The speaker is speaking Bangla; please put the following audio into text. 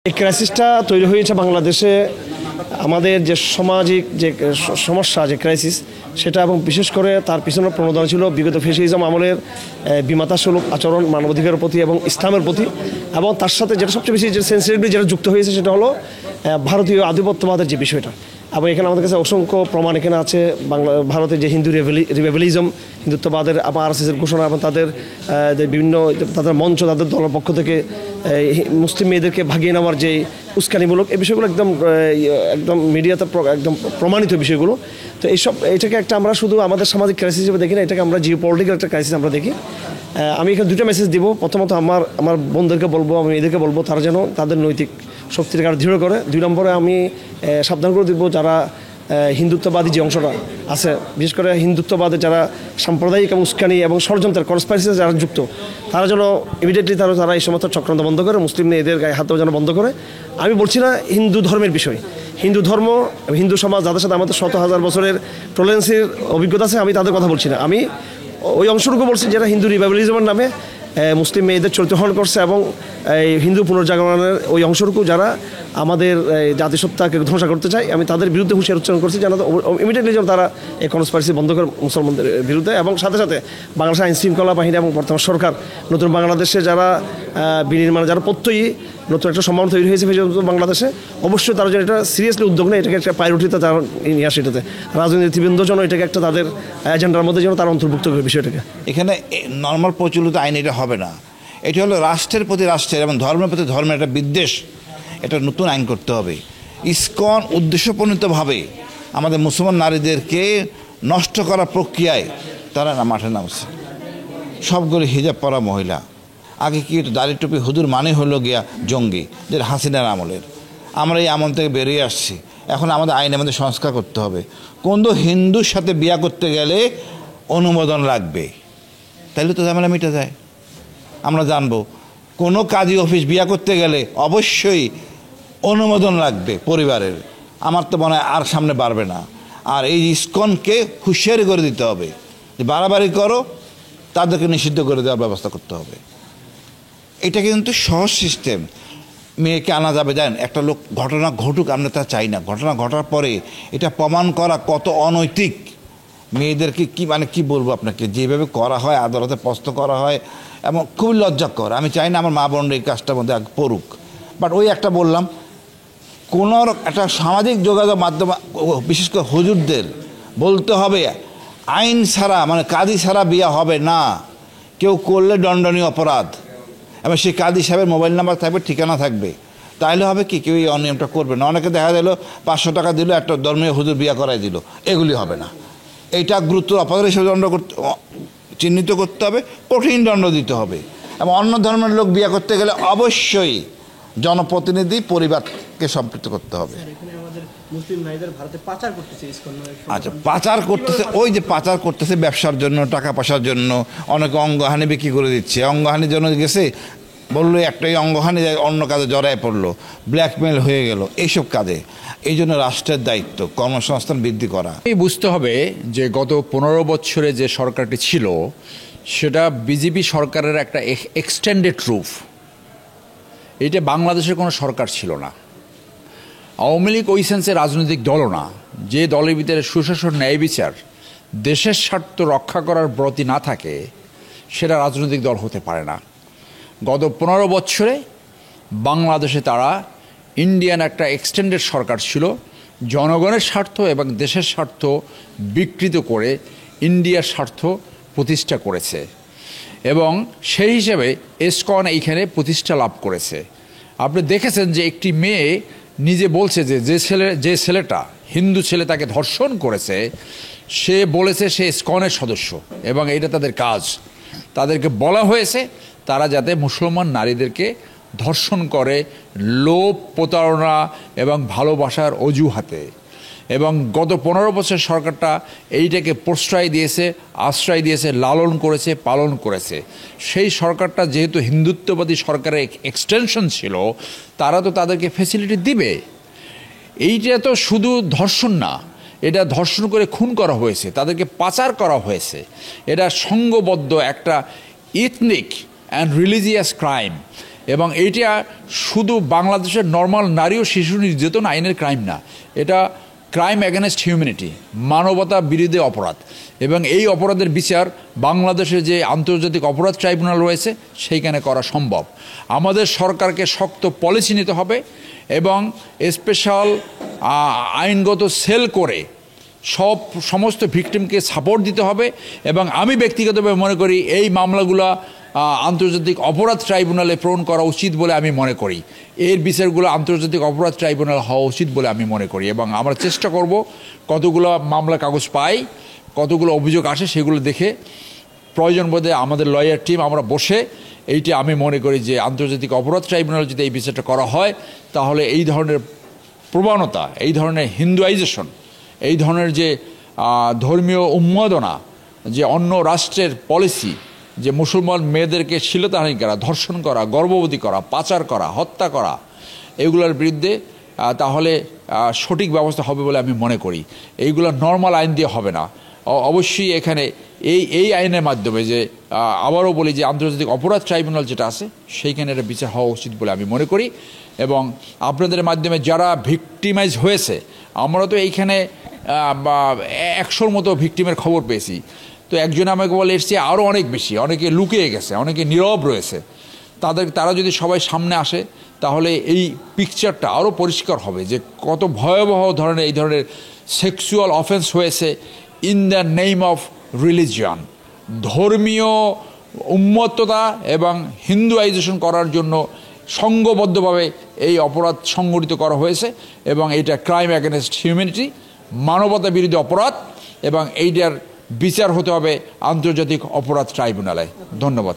এই ক্রাইসিসটা তৈরি হয়েছে বাংলাদেশে আমাদের যে সামাজিক যে সমস্যা যে ক্রাইসিস সেটা, এবং বিশেষ করে তার পিছনে প্রণোদনা ছিল বিগত ফ্যাসিজম আমলের বিমাতাসুলভ আচরণ মানবাধিকারের প্রতি এবং ইসলামের প্রতি, এবং তার সাথে যেটা সবচেয়ে বেশি যে সেন্সিটিভলি যেটা যুক্ত হয়েছে সেটা হলো ভারতীয় আধিপত্যবাদের যে বিষয়টা। এবং এখানে আমাদের কাছে অসংখ্য প্রমাণ এখানে আছে। ভারতের যে হিন্দু রিভেলিজম, হিন্দুত্ববাদের আবার আরএসএসের ঘোষণা এবং তাদের বিভিন্ন তাদের মঞ্চ, তাদের দলের পক্ষ থেকে মুসলিম মেয়েদেরকে ভাগিয়ে নেওয়ার যে উস্কানিমূলক এই বিষয়গুলো একদম একদম মিডিয়াতে একদম প্রমাণিত বিষয়গুলো। তো এটাকে একটা আমরা শুধু আমাদের সামাজিক ক্রাইসিস হিসেবে দেখি না, এটাকে আমরা জিও পলিটিক্যাল একটা ক্রাইসিস আমরা দেখি। আমি এখানে দুটো মেসেজ দিব। প্রথমত আমার বোনদেরকে বলবো, আমি এদেরকে বলবো তারা যেন তাদের নৈতিক শক্তিকে আরও দৃঢ় করে। 2 নম্বরে আমি সাবধান করে দিব যারা হিন্দুত্ববাদী যে অংশটা আছে, বিশেষ করে হিন্দুত্ববাদে যারা সাম্প্রদায়িক এবং উস্কানি এবং ষড়যন্ত্রের কনস্পাইরেসিতে যারা যুক্ত, তারা যেন ইমিডিয়েটলি তারা এই সমস্ত চক্রান্ত বন্ধ করে, মুসলিম এদের গায়ে হাত যেন বন্ধ করে। আমি বলছি না হিন্দু ধর্মের বিষয়, হিন্দু ধর্ম হিন্দু সমাজ যাদের সাথে আমাদের 100,000 বছরের টলারেন্সের অভিজ্ঞতা আছে, আমি তাদের কথা বলছি না। আমি ওই অংশটুকু বলছি যারা হিন্দু রিভাইভালিজমের নামে মুসলিম মেয়েদের চরিত্র হরণ করছে, এবং এই হিন্দু পুনর্জাগরণের ওই অংশটুকু যারা আমাদের জাতিসত্তাকে ধ্বংস করতে চায়, আমি তাদের বিরুদ্ধে হুঁশিয়ার উচ্চারণ করছি যেন ইমিডিয়েটলি যেন তারা এই কনস্পাইরেসি বন্ধ করে মুসলমানদের বিরুদ্ধে। এবং সাথে সাথে বাংলাদেশ আইন শৃঙ্খলা বাহিনী এবং বর্তমান সরকার নতুন বাংলাদেশে যারা বিনির্মাণে যারা প্রত্যয়ী নতুন একটা সম্ভাবনা তৈরি হয়েছে বাংলাদেশে, অবশ্যই তারা যেন এটা সিরিয়াসলি উদ্যোগ নেয়, এটাকে একটা প্রায়োরিটিতে তারা নিয়ে আসে। এটাতে রাজনীতিবৃন্দ যেন এটাকে একটা তাদের এজেন্ডার মধ্যে যেন তারা অন্তর্ভুক্ত করে বিষয়টাকে। এখানে নর্মাল প্রচলিত আইন এটা হবে না, এটি হলো রাষ্ট্রের প্রতি রাষ্ট্রের এবং ধর্মের প্রতি ধর্মের একটা বিদ্বেষ। এটা নতুন আইন করতে হবে। ইসকন উদ্দেশ্যপ্রণীতভাবে আমাদের মুসলমান নারীদেরকে নষ্ট করার প্রক্রিয়ায় তারা মাঠে নামছে। সবগুলো হিজাব পরা মহিলা, আগে কি দাড়ি টুপি হুজুর মানে হলো গিয়া জঙ্গি, যেটা হাসিনার আমলের। আমরা এই আমল থেকে বেরিয়ে আসছি, এখন আমাদের আইনে আমাদের সংস্কার করতে হবে। কোন হিন্দুর সাথে বিয়া করতে গেলে অনুমোদন লাগবে, তাইলে তো ঝামেলা মিটে যায়। আমরা জানবো কোনো কাজী অফিস বিয়া করতে গেলে অবশ্যই অনুমোদন লাগবে পরিবারের। আমার তো মনে হয় আর সামনে বাড়বে না। আর এই ইসকনকে হুঁশিয়ারি করে দিতে হবে যে বাড়াবাড়ি করো, তাদেরকে নিষিদ্ধ করে দেওয়ার ব্যবস্থা করতে হবে। এটা কিন্তু সহজ সিস্টেম। মেয়েকে আনা যাবে, জানেন, একটা লোক ঘটনা ঘটুক আমরা তা চাই না, ঘটনা ঘটার পরে এটা প্রমাণ করা কত অনৈতিক। মেয়েদেরকে কি বলবো আপনাকে, যেভাবে করা হয় আদালতে প্রশ্ন করা হয় এবং খুবই লজ্জাকর। আমি চাই না আমার মা বোন এই কাজটার মধ্যে পড়ুক। বাট ওই একটা বললাম, কোনো একটা সামাজিক যোগাযোগ মাধ্যম বিশেষ করে হুজুরদের বলতে হবে আইন ছাড়া মানে কাজী ছাড়া বিয়ে হবে না। কেউ করলে দণ্ডনীয় অপরাধ, এবং সেই কাজী সাহেবের মোবাইল নাম্বার থাকবে, ঠিকানা থাকবে। তাহলে হবে কি কেউ এই অনিয়মটা করবে না। অনেকে দেখা গেল 500 টাকা দিল, একটা ধর্মীয় হুজুর বিয়ে করাই দিল, এগুলি হবে না। এইটা গুরুতর অপরাধ হিসেবে চিহ্নিত করতে হবে, কঠিন দণ্ড দিতে হবে। এবং অন্য ধর্মের লোক বিয়ে করতে গেলে অবশ্যই জনপ্রতিনিধি পরিবারকে সম্পৃক্ত করতে হবে। আচ্ছা, পাচার করতেছে, ওই যে পাচার করতেছে ব্যবসার জন্য, টাকা পয়সার জন্য। অনেকে অঙ্গহানি বিক্রি করে দিচ্ছে, অঙ্গহানির জন্য গেছে, বললো একটাই অঙ্গহানি, অন্য কাজে জড়ায় পড়লো, ব্ল্যাকমেল হয়ে গেল, এইসব কাজে। এই জন্য রাষ্ট্রের দায়িত্ব কর্মসংস্থান বৃদ্ধি করা। বুঝতে হবে যে গত 15 বছরে যে সরকারটি ছিল সেটা বিজেপি সরকারের একটা এক্সটেন্ডেড রূপ। এটা বাংলাদেশের কোনো সরকার ছিল না। আওয়ামী লীগ ওই সেন্সে রাজনৈতিক দলও না। যে দলের ভিতরে সুশাসন, ন্যায় বিচার, দেশের স্বার্থ রক্ষা করার ব্রতী না থাকে সেটা রাজনৈতিক দল হতে পারে না। গত 15 বছরে বাংলাদেশে তারা ইন্ডিয়ান একটা এক্সটেন্ডেড সরকার ছিল, জনগণের স্বার্থ এবং দেশের স্বার্থ বিকৃত করে ইন্ডিয়ার স্বার্থ প্রতিষ্ঠা করেছে, এবং সেই হিসেবে ইসকন এইখানে প্রতিষ্ঠা লাভ করেছে। আপনি দেখেছেন যে একটি মেয়ে নিজে বলছে যে ছেলেটা হিন্দু ছেলে তাকে ধর্ষণ করেছে, সে বলেছে সে ইসকনের সদস্য, এবং এটা তাদের কাজ। তাদেরকে বলা হয়েছে তারা যাতে মুসলমান নারীদেরকে ধর্ষণ করে লোভ, প্রতারণা এবং ভালোবাসার অজুহাতে। এবং গত 15 বছর সরকারটা এইটাকে প্রশ্রয় দিয়েছে, আশ্রয় দিয়েছে, লালন করেছে, পালন করেছে। সেই সরকারটা যেহেতু হিন্দুত্ববাদী সরকারের এক্সটেনশন ছিল, তারা তো তাদেরকে ফ্যাসিলিটি দিবে। এইটা তো শুধু ধর্ষণ না, এটা ধর্ষণ করে খুন করা হয়েছে, তাদেরকে পাচার করা হয়েছে। এটা সংঘবদ্ধ একটা ইথনিক অ্যান্ড রিলিজিয়াস ক্রাইম। এবং এইটা শুধু বাংলাদেশের নর্মাল নারী ও শিশু নির্যাতন আইনের ক্রাইম না, এটা ক্রাইম অ্যাগেনস্ট হিউম্যানিটি, মানবতা বিরোধী অপরাধ। এবং এই অপরাধের বিচার বাংলাদেশে যে আন্তর্জাতিক অপরাধ ট্রাইব্যুনাল রয়েছে সেইখানে করা সম্ভব। আমাদের সরকারকে শক্ত পলিসি নিতে হবে এবং স্পেশাল আইনগত সেল করে সমস্ত ভিকটিমকে সাপোর্ট দিতে হবে। এবং আমি ব্যক্তিগতভাবে মনে করি এই মামলাগুলো আন্তর্জাতিক অপরাধ ট্রাইব্যুনালে প্রেরণ করা উচিত বলে আমি মনে করি। এর বিচারগুলো আন্তর্জাতিক অপরাধ ট্রাইব্যুনাল হওয়া উচিত বলে আমি মনে করি। এবং আমরা চেষ্টা করব কতগুলো মামলা কাগজ পাই, কতগুলো অভিযোগ আসে সেগুলো দেখে প্রয়োজন বোধে আমাদের লয়ার টিম আমরা বসে এইটা আমি মনে করি যে আন্তর্জাতিক অপরাধ ট্রাইব্যুনালে যদি এই বিচারটা করা হয় তাহলে এই ধরনের প্রবণতা, এই ধরনের হিন্দুয়াইজেশন, এই ধরনের যে ধর্মীয় উন্মাদনা, যে অন্য রাষ্ট্রের পলিসি, যে মুসলমান মেয়েদেরকে শ্লীলতাহানি করা, ধর্ষণ করা, গর্ভবতী করা, পাচার করা, হত্যা করা, এগুলোর বিরুদ্ধে তাহলে সঠিক ব্যবস্থা হবে বলে আমি মনে করি। এইগুলো নর্মাল আইন দিয়ে হবে না, অবশ্যই এখানে এই আইনের মাধ্যমে যে আবারও বলি যে আন্তর্জাতিক অপরাধ ট্রাইব্যুনাল যেটা আছে সেইখানে এটা বিচার হওয়া উচিত বলে আমি মনে করি। এবং আপনাদের মাধ্যমে যারা ভিকটিমাইজ হয়েছে, আমরা তো এইখানে 100-র মতো ভিকটিমের খবর পেয়েছি, তো একজন আমাকে বলে এসছে আরও অনেক বেশি, অনেকে লুকিয়ে গেছে, অনেকে নীরব রয়েছে। তারা যদি সবাই সামনে আসে তাহলে এই পিকচারটা আরও পরিষ্কার হবে যে কত ভয়াবহ ধরনের এই ধরনের সেক্সুয়াল অফেন্স হয়েছে in the name of religion. ধর্মীয় উন্মত্ততা এবং হিন্দুয়াইজেশন করার জন্য সংঘবদ্ধভাবে এই অপরাধ সংগঠিত করা হয়েছে এবং এইটা ক্রাইম অ্যাগেনস্ট হিউম্যানিটি, মানবতা বিরোধী অপরাধ, এবং এইটার বিচার হতে হবে আন্তর্জাতিক অপরাধ ট্রাইব্যুনালে। ধন্যবাদ।